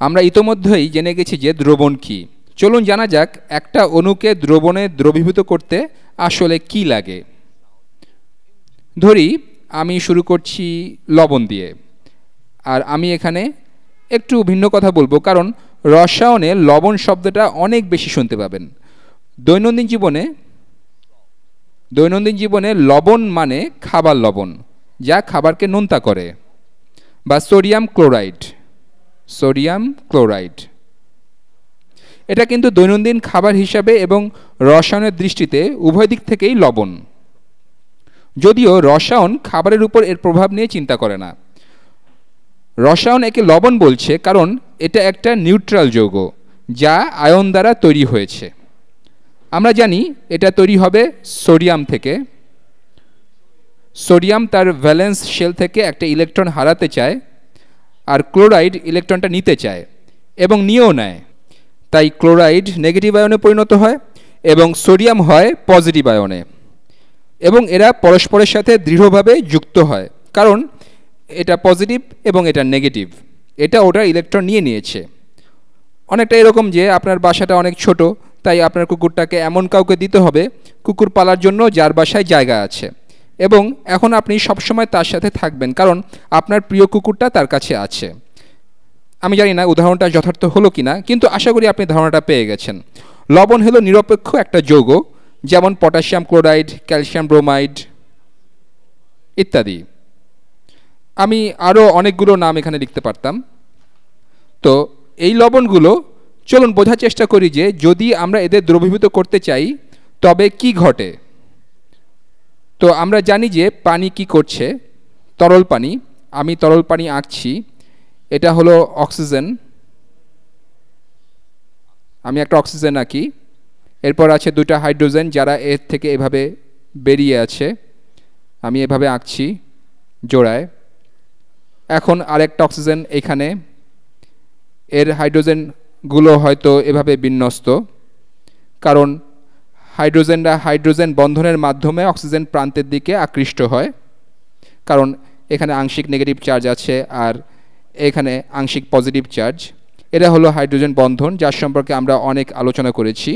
আমরা ইতোমধ্যেই জেনে গেছি যে দ্রবণ কি। চলুন জানা যাক একটা অণুকে দ্রবণে দ্রবীভূত করতে আসলে কি লাগে। ধরি আমি শুরু করছি লবণ দিয়ে, আর আমি এখানে একটু ভিন্ন কথা বলবো, কারণ রসায়নে লবণ শব্দটা অনেক বেশি শুনতে পাবেন। দৈনন্দিন জীবনে লবণ মানে খাবার লবণ, যা খাবারকে নোনতা করে, বা সোডিয়াম ক্লোরাইড। এটা কিন্তু দৈনন্দিন খাবার হিসাবে এবং রসায়নের দৃষ্টিতে উভয় দিক থেকেই লবণ, যদিও রসায়ন খাবারের উপর এর প্রভাব নিয়ে চিন্তা করে না। রসায়ন একে লবণ বলছে কারণ এটা একটা নিউট্রাল যৌগ যা আয়ন দ্বারা তৈরি হয়েছে। আমরা জানি এটা তৈরি হবে সোডিয়াম থেকে। সোডিয়াম তার ভ্যালেন্স শেল থেকে একটা ইলেকট্রন হারাতে চায়, আর ক্লোরাইড ইলেকট্রনটা নিতে চায় এবং নিয়েও নেয়। তাই ক্লোরাইড নেগেটিভ আয়নে পরিণত হয় এবং সোডিয়াম হয় পজিটিভ আয়নে, এবং এরা পরস্পরের সাথে দৃঢ়ভাবে যুক্ত হয়, কারণ এটা পজিটিভ এবং এটা নেগেটিভ। এটা ওটার ইলেকট্রন নিয়ে নিয়েছে। অনেকটা এরকম যে আপনার বাসাটা অনেক ছোট, তাই আপনার কুকুরটাকে এমন কাউকে দিতে হবে কুকুর পালার জন্য যার বাসায় জায়গা আছে, এবং এখন আপনি সবসময় তার সাথে থাকবেন কারণ আপনার প্রিয় কুকুরটা তার কাছে আছে। আমি জানি না উদাহরণটা যথার্থ হলো কিনা, কিন্তু আশা করি আপনি ধারণাটা পেয়ে গেছেন। লবণ হলো নিরপেক্ষ একটা যৌগ, যেমন পটাশিয়াম ক্লোরাইড, ক্যালসিয়াম ব্রোমাইড ইত্যাদি। আমি আরও অনেকগুলো নাম এখানে লিখতে পারতাম। তো এই লবণগুলো চলুন বোঝার চেষ্টা করি যে যদি আমরা এদের দ্রবীভূত করতে চাই তবে কি ঘটে। তো আমরা জানি যে পানি কি করছে, তরল পানি। আমি তরল পানি আঁকছি, এটা হলো অক্সিজেন। আমি একটা অক্সিজেন আঁকি, এরপর আছে দুটা হাইড্রোজেন যারা এর থেকে এভাবে বেরিয়ে আছে, আমি এভাবে আঁকছি জোড়ায়। এখন আরেকটা অক্সিজেন এখানে, এর হাইড্রোজেনগুলো হয়তো এভাবে বিন্যস্ত, কারণ হাইড্রোজেনরা হাইড্রোজেন বন্ধনের মাধ্যমে অক্সিজেন প্রান্তের দিকে আকৃষ্ট হয়, কারণ এখানে আংশিক নেগেটিভ চার্জ আছে আর এখানে আংশিক পজিটিভ চার্জ। এটা হলো হাইড্রোজেন বন্ধন, যার সম্পর্কে আমরা অনেক আলোচনা করেছি।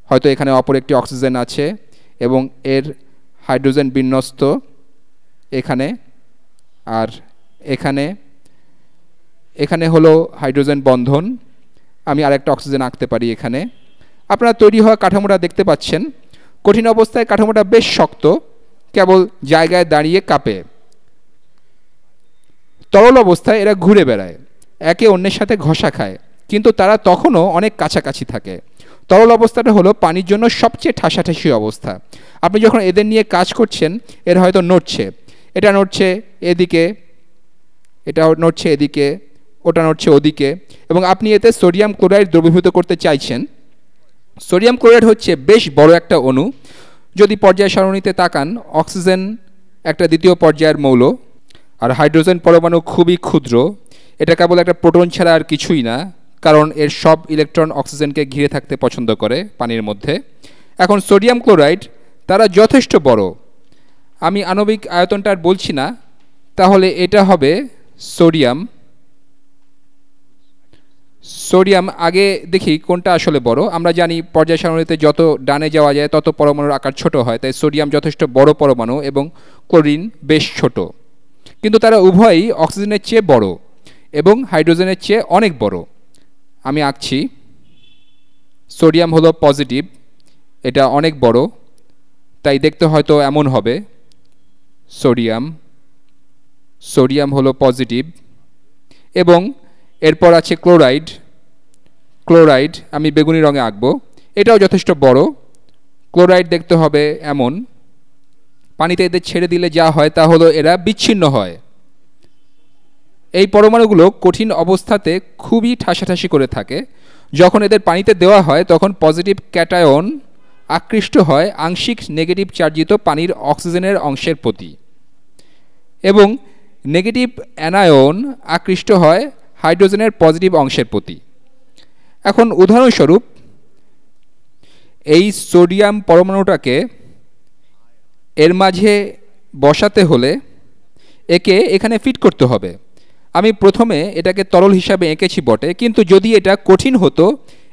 হয়তো এখানে অপর একটি অক্সিজেন আছে এবং এর হাইড্রোজেন বিন্যস্ত এখানে, আর এখানে হলো হাইড্রোজেন বন্ধন। আমি আরেকটা অক্সিজেন আঁকতে পারি এখানে। আপনারা তৈরি হওয়া কাঠামোটা দেখতে পাচ্ছেন। কঠিন অবস্থায় কাঠামোটা বেশ শক্ত, কেবল জায়গায় দাঁড়িয়ে কাঁপে। তরল অবস্থায় এরা ঘুরে বেড়ায়, একে অন্যের সাথে ঘষা খায়, কিন্তু তারা তখনও অনেক কাছাকাছি থাকে। তরল অবস্থাটা হলো পানির জন্য সবচেয়ে ঠাসাঠাসি অবস্থা। আপনি যখন এদের নিয়ে কাজ করছেন, এরা হয়তো নড়ছে, এটা নড়ছে এদিকে, এটা নড়ছে এদিকে, ওটা নড়ছে ওদিকে, এবং আপনি এতে সোডিয়াম ক্লোরাইড দ্রবীভূত করতে চাইছেন। সোডিয়াম ক্লোরাইড হচ্ছে বেশ বড় একটা অণু। যদি পর্যায় সারণীতে তাকান, অক্সিজেন একটা দ্বিতীয় পর্যায়ের মৌল, আর হাইড্রোজেন পরমাণু খুবই ক্ষুদ্র। এটা কেবল একটা প্রোটন ছাড়া আর কিছুই না, কারণ এর সব ইলেকট্রন অক্সিজেনকে ঘিরে থাকতে পছন্দ করে পানির মধ্যে। এখন সোডিয়াম ক্লোরাইড তারা যথেষ্ট বড়। আমি আণবিক আয়তনটা আর বলছি না, তাহলে এটা হবে সোডিয়াম। আগে দেখি কোনটা আসলে বড়। আমরা জানি পর্যায় সারণীতে যত ডানে যাওয়া যায় তত পরমাণুর আকার ছোট হয়, তাই সোডিয়াম যথেষ্ট বড় পরমাণু এবং ক্লোরিন বেশ ছোট, কিন্তু তারা উভয়ই অক্সিজেনের চেয়ে বড় এবং হাইড্রোজেনের চেয়ে অনেক বড়। আমি আঁকছি, সোডিয়াম হলো পজিটিভ, এটা অনেক বড়, তাই দেখতে হয়তো এমন হবে। সোডিয়াম হলো পজিটিভ, এবং এরপর আছে ক্লোরাইড। আমি বেগুনি রঙে আঁকবো, এটাও যথেষ্ট বড়। ক্লোরাইড দেখতে হবে এমন। পানিতে এদের ছেড়ে দিলে যা হয় তা হলো এরা বিচ্ছিন্ন হয়। এই পরমাণুগুলো কঠিন অবস্থাতে খুবই ঠাসাঠাসি করে থাকে। যখন এদের পানিতে দেওয়া হয় তখন পজিটিভ ক্যাটায়ন আকৃষ্ট হয় আংশিক নেগেটিভ চার্জিত পানির অক্সিজেনের অংশের প্রতি, এবং নেগেটিভ অ্যানায়ন আকৃষ্ট হয় হাইড্রোজেনের পজিটিভ অংশের প্রতি। এখন উদাহরণস্বরূপ এই সোডিয়াম পরমাণুটাকে এর মাঝে বসাতে হলে একে এখানে ফিট করতে হবে। আমি প্রথমে এটাকে তরল হিসাবে এঁকেছি বটে, কিন্তু যদি এটা কঠিন হতো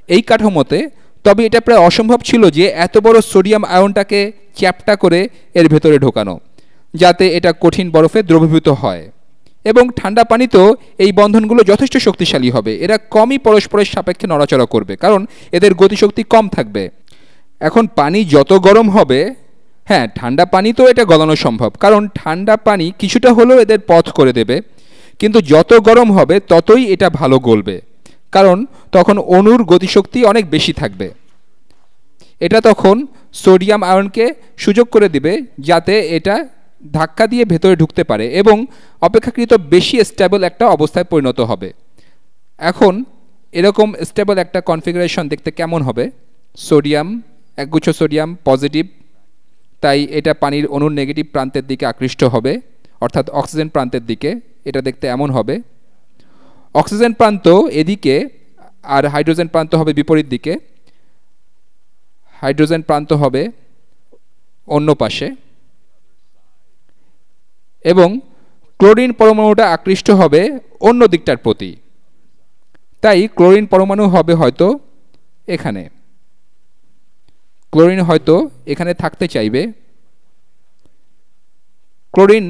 এই কাঠামোতে, তবে এটা প্রায় অসম্ভব ছিল যে এত বড় সোডিয়াম আয়নটাকে চ্যাপ্টা করে এর ভেতরে ঢোকানো, যাতে এটা কঠিন বরফে দ্রবীভূত হয়। এবং ঠান্ডা পানিতেও এই বন্ধনগুলো যথেষ্ট শক্তিশালী হবে, এরা কমই পরস্পরের সাপেক্ষে নড়াচড়া করবে, কারণ এদের গতিশক্তি কম থাকবে। এখন পানি যত গরম হবে, হ্যাঁ ঠান্ডা পানিতেও এটা গলানো সম্ভব, কারণ ঠান্ডা পানি কিছুটা হলেও এদের পথ করে দেবে, কিন্তু যত গরম হবে ততই এটা ভালো গলবে, কারণ তখন অণুর গতিশক্তি অনেক বেশি থাকবে। এটা তখন সোডিয়াম আয়নকে সুযোগ করে দিবে যাতে এটা ধাক্কা দিয়ে ভেতরে ঢুকতে পারে এবং অপেক্ষাকৃত বেশি স্টেবল একটা অবস্থায় পরিণত হবে। এখন এরকম স্টেবল একটা কনফিগারেশন দেখতে কেমন হবে? সোডিয়াম, একগুচ্ছ সোডিয়াম পজিটিভ, তাই এটা পানির অণুর নেগেটিভ প্রান্তের দিকে আকৃষ্ট হবে, অর্থাৎ অক্সিজেন প্রান্তের দিকে। এটা দেখতে এমন হবে। অক্সিজেন প্রান্ত এদিকে আর হাইড্রোজেন প্রান্ত হবে বিপরীত দিকে। হাইড্রোজেন প্রান্ত হবে অন্য পাশে এবং ক্লোরিন পরমাণুটা আকৃষ্ট হবে অন্য দিকটার প্রতি। তাই ক্লোরিন পরমাণু হবে হয়তো এখানে, ক্লোরিন হয়তো এখানে থাকতে চাইবে। ক্লোরিন,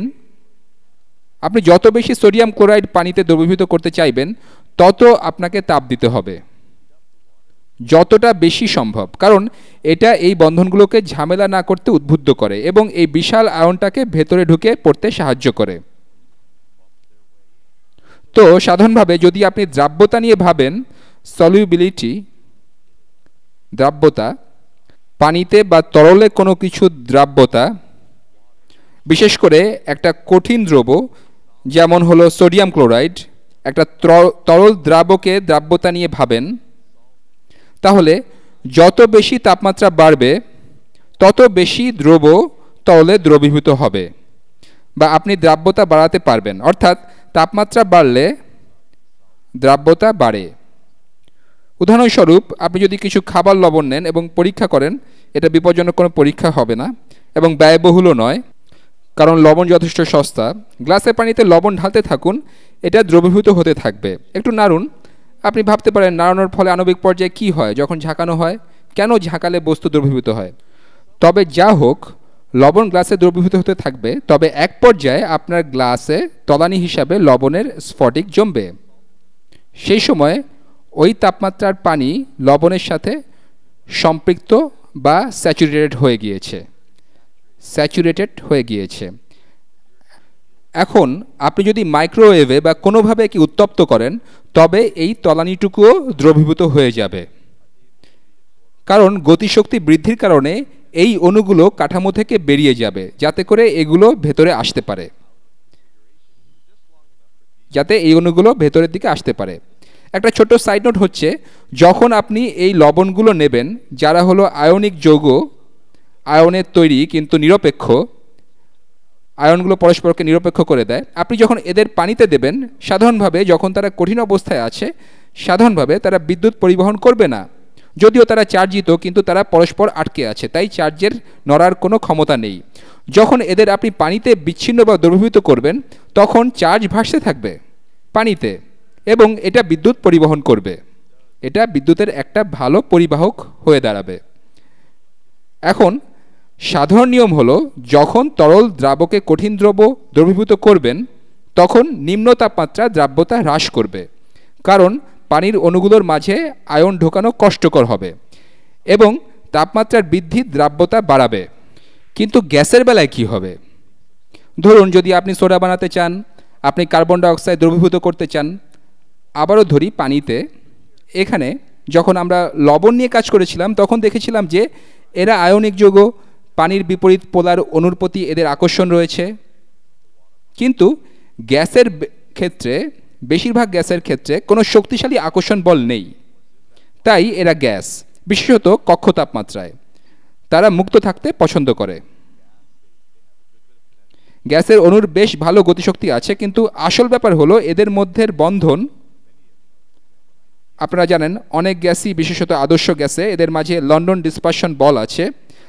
আপনি যত বেশি সোডিয়াম ক্লোরাইড পানিতে দ্রবীভূত করতে চাইবেন তত আপনাকে তাপ দিতে হবে, যতটা বেশি সম্ভব, কারণ এটা এই বন্ধনগুলোকে ঝামেলা না করতে উদ্বুদ্ধ করে এবং এই বিশাল আয়নটাকে ভেতরে ঢুকে পড়তে সাহায্য করে। তো সাধারণভাবে যদি আপনি দ্রাব্যতা নিয়ে ভাবেন, সলিউবিলিটি, দ্রাব্যতা, পানিতে বা তরলে কোনো কিছু দ্রাব্যতা, বিশেষ করে একটা কঠিন দ্রব যেমন হলো সোডিয়াম ক্লোরাইড, একটা তরল দ্রাবকে দ্রাব্যতা নিয়ে ভাবেন, তাহলে যত বেশি তাপমাত্রা বাড়বে তত বেশি দ্রব তরলে দ্রবীভূত হবে বা আপনি দ্রাব্যতা বাড়াতে পারবেন, অর্থাৎ তাপমাত্রা বাড়লে দ্রাব্যতা বাড়ে। উদাহরণস্বরূপ, আপনি যদি কিছু খাবার লবণ নেন এবং পরীক্ষা করেন, এটা বিপজ্জনক কোনো পরীক্ষা হবে না এবং ব্যয়বহুলও নয়, কারণ লবণ যথেষ্ট সস্তা। গ্লাসের পানিতে লবণ ঢালতে থাকুন, এটা দ্রবীভূত হতে থাকবে। একটু নাড়ুন। আপনি ভাবতে পারেন নাড়ানোর ফলে আণবিক পর্যায়ে কী হয় যখন ঝাঁকানো হয়, কেন ঝাঁকালে বস্তু দ্রবীভূত হয়? তবে যা হোক, লবণ গ্লাসে দ্রবীভূত হতে থাকবে, তবে এক পর্যায়ে আপনার গ্লাসে তলানি হিসাবে লবণের স্ফটিক জমবে। সেই সময় ওই তাপমাত্রার পানি লবণের সাথে সম্পৃক্ত বা স্যাচুরেটেড হয়ে গিয়েছে। এখন আপনি যদি মাইক্রোওয়েভে বা কোনোভাবে কি উত্তপ্ত করেন, তবে এই তলানিটুকুও দ্রবীভূত হয়ে যাবে, কারণ গতিশক্তি বৃদ্ধির কারণে এই অণুগুলো কাঠামো থেকে বেরিয়ে যাবে, যাতে করে এগুলো ভেতরে আসতে পারে, যাতে এই অণুগুলো ভেতরের দিকে আসতে পারে। একটা ছোট্ট সাইড নোট হচ্ছে, যখন আপনি এই লবণগুলো নেবেন, যারা হলো আয়নিক যৌগ, আয়নের তৈরি কিন্তু নিরপেক্ষ, আয়নগুলো পরস্পরকে নিরপেক্ষ করে দেয়, আপনি যখন এদের পানিতে দেবেন, সাধারণভাবে যখন তারা কঠিন অবস্থায় আছে, সাধারণভাবে তারা বিদ্যুৎ পরিবহন করবে না, যদিও তারা চার্জিত, কিন্তু তারা পরস্পর আটকে আছে, তাই চার্জের নড়ার কোনো ক্ষমতা নেই। যখন এদের আপনি পানিতে বিচ্ছিন্ন বা দ্রবীভূত করবেন, তখন চার্জ ভাসতে থাকবে পানিতে এবং এটা বিদ্যুৎ পরিবহন করবে, এটা বিদ্যুতের একটা ভালো পরিবাহক হয়ে দাঁড়াবে। এখন সাধারণ নিয়ম হলো, যখন তরল দ্রাবকে কঠিন দ্রবীভূত করবেন, তখন নিম্ন তাপমাত্রা দ্রাব্যতা হ্রাস করবে, কারণ পানির অণুগুলোর মাঝে আয়ন ঢোকানো কষ্টকর হবে এবং তাপমাত্রার বৃদ্ধি দ্রাব্যতা বাড়াবে। কিন্তু গ্যাসের বেলায় কি হবে? ধরুন যদি আপনি সোডা বানাতে চান, আপনি কার্বন ডাইঅক্সাইড দ্রবীভূত করতে চান। আবারও ধরি পানিতে, এখানে যখন আমরা লবণ নিয়ে কাজ করেছিলাম তখন দেখেছিলাম যে এরা আয়নিক যৌগ, পানির বিপরীত পোলার অণুর প্রতি এদের আকর্ষণ রয়েছে, কিন্তু গ্যাসের ক্ষেত্রে, বেশিরভাগ গ্যাসের ক্ষেত্রে কোনো শক্তিশালী আকর্ষণ বল নেই, তাই এরা গ্যাস, বিশেষত কক্ষ তাপমাত্রায় তারা মুক্ত থাকতে পছন্দ করে। গ্যাসের অণুর বেশ ভালো গতিশক্তি আছে, কিন্তু আসল ব্যাপার হলো এদের মধ্যের বন্ধন। আপনারা জানেন অনেক গ্যাসই, বিশেষত আদর্শ গ্যাসে, এদের মাঝে লন্ডন ডিসপারশন বল আছে,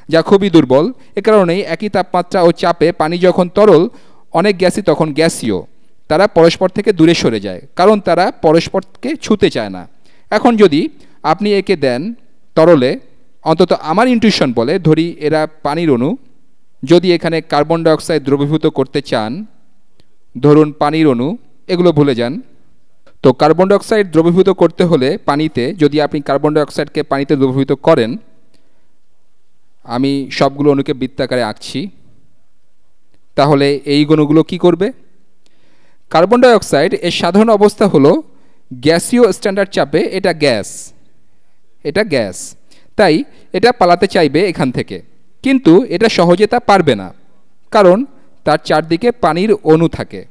যা খুবই দুর্বল। এ কারণেই একই তাপমাত্রা ও চাপে পানি যখন তরল, অনেক গ্যাসই তখন গ্যাসীয়, তারা পরস্পর থেকে দূরে সরে যায়, কারণ তারা পরস্পরকে ছুঁতে চায় না। এখন যদি আপনি একে দেন তরলে, অন্তত আমার ইনটিউশন বলে ধরি এরা পানির অণু, যদি এখানে কার্বন ডাইঅক্সাইড দ্রবীভূত করতে চান, ধরুন পানির অণু, এগুলো ভুলে যান। তো কার্বন ডাইঅক্সাইড দ্রবীভূত করতে হলে পানিতে, যদি আপনি কার্বন ডাইঅক্সাইডকে পানিতে দ্রবীভূত করেন, আমি সবগুলো অণুকে বৃত্তাকারে আঁকছি, তাহলে এই অণুগুলো কি করবে? কার্বন ডাইঅক্সাইড এর সাধারণ অবস্থা হলো গ্যাসীয় স্ট্যান্ডার্ড চাপে এটা গ্যাস, তাই এটা পালাতে চাইবে এখান থেকে, কিন্তু এটা সহজে তা পারবে না, কারণ তার চারদিকে পানির অণু থাকে।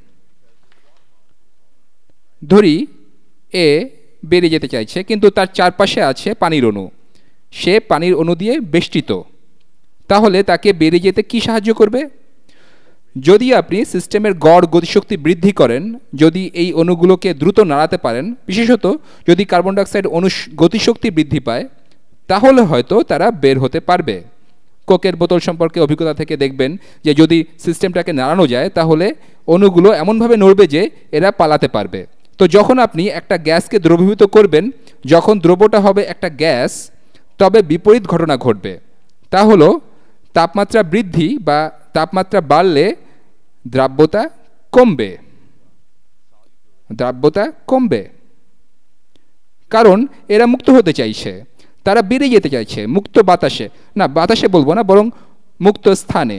ধরি এ বেরিয়ে যেতে চাইছে, কিন্তু তার চারপাশে আছে পানির অণু, সে পানির অণু দিয়ে বেষ্টিত, তাহলে তাকে বেরিয়ে যেতে কি সাহায্য করবে? যদি আপনি সিস্টেমের গড় গতিশক্তি বৃদ্ধি করেন, যদি এই অণুগুলোকে দ্রুত নাড়াতে পারেন, বিশেষত যদি কার্বন ডাইঅক্সাইড অণু গতিশক্তি বৃদ্ধি পায়, তাহলে হয়তো তারা বের হতে পারবে। কোকের বোতল সম্পর্কে অভিজ্ঞতা থেকে দেখবেন যে যদি সিস্টেমটাকে নাড়ানো যায়, তাহলে অণুগুলো এমনভাবে নড়বে যে এরা পালাতে পারবে। তো যখন আপনি একটা গ্যাসকে দ্রবীভূত করবেন, যখন দ্রব্যটা হবে একটা গ্যাস, তবে বিপরীত ঘটনা ঘটবে। তা হলো তাপমাত্রা বৃদ্ধি বা তাপমাত্রা বাড়লে দ্রাব্যতা কমবে, কারণ এরা মুক্ত হতে চাইছে, তারা বেরিয়ে যেতে চাইছে মুক্ত বাতাসে, না বাতাসে বলবো না, বরং মুক্ত স্থানে।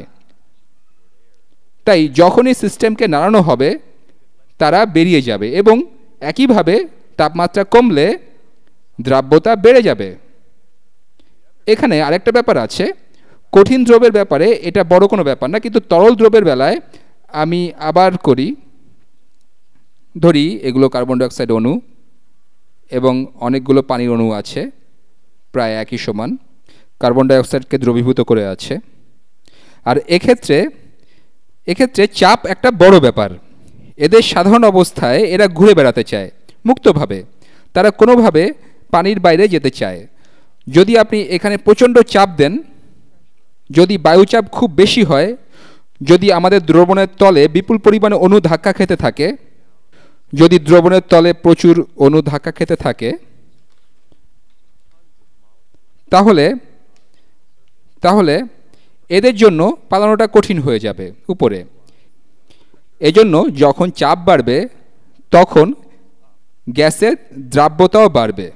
তাই যখনই সিস্টেমকে নাড়ানো হবে তারা বেরিয়ে যাবে, এবং একইভাবে তাপমাত্রা কমলে দ্রাব্যতা বেড়ে যাবে। এখানে আরেকটা ব্যাপার আছে, কঠিন দ্রবের ব্যাপারে এটা বড় কোনো ব্যাপার না, কিন্তু তরল দ্রবের বেলায় আমি আবার করি, ধরি এগুলো কার্বন ডাইঅক্সাইড অণু এবং অনেকগুলো পানির অণু আছে প্রায় একই সমান, কার্বন ডাইঅক্সাইডকে দ্রবীভূত করে আছে। আর এক্ষেত্রে চাপ একটা বড় ব্যাপার। এদের সাধারণ অবস্থায় এরা ঘুরে বেড়াতে চায় মুক্তভাবে, তারা কোনোভাবে পানির বাইরে যেতে চায়। যদি আপনি এখানে প্রচণ্ড চাপ দেন, যদি বায়ুচাপ খুব বেশি হয়, যদি আমাদের দ্রবণের তলে বিপুল পরিমাণে অণু ধাক্কা খেতে থাকে, যদি দ্রবণের তলে প্রচুর অণু ধাক্কা খেতে থাকে, তাহলে এদের জন্য পালানোটা কঠিন হয়ে যাবে উপরে। এজন্য যখন চাপ বাড়বে তখন গ্যাসের দ্রাব্যতাও বাড়বে,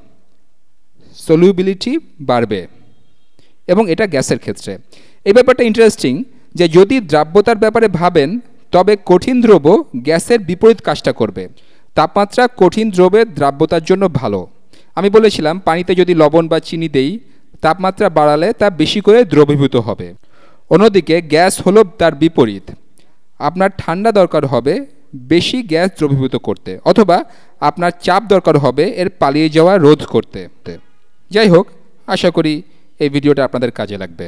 সলিউবিলিটি বাড়বে, এবং এটা গ্যাসের ক্ষেত্রে। এই ব্যাপারটা ইন্টারেস্টিং যে যদি দ্রাব্যতার ব্যাপারে ভাবেন, তবে কঠিন দ্রব্য গ্যাসের বিপরীত কাজটা করবে। তাপমাত্রা কঠিন দ্রব্যের দ্রাব্যতার জন্য ভালো। আমি বলেছিলাম পানিতে যদি লবণ বা চিনি দেই, তাপমাত্রা বাড়ালে তা বেশি করে দ্রবীভূত হবে। অন্যদিকে গ্যাস হলো তার বিপরীত, আপনার ঠান্ডা দরকার হবে বেশি গ্যাস দ্রবীভূত করতে, অথবা আপনার চাপ দরকার হবে এর পালিয়ে যাওয়া রোধ করতে। যাই হোক, আশা করি এই ভিডিওটা আপনাদের কাজে লাগবে।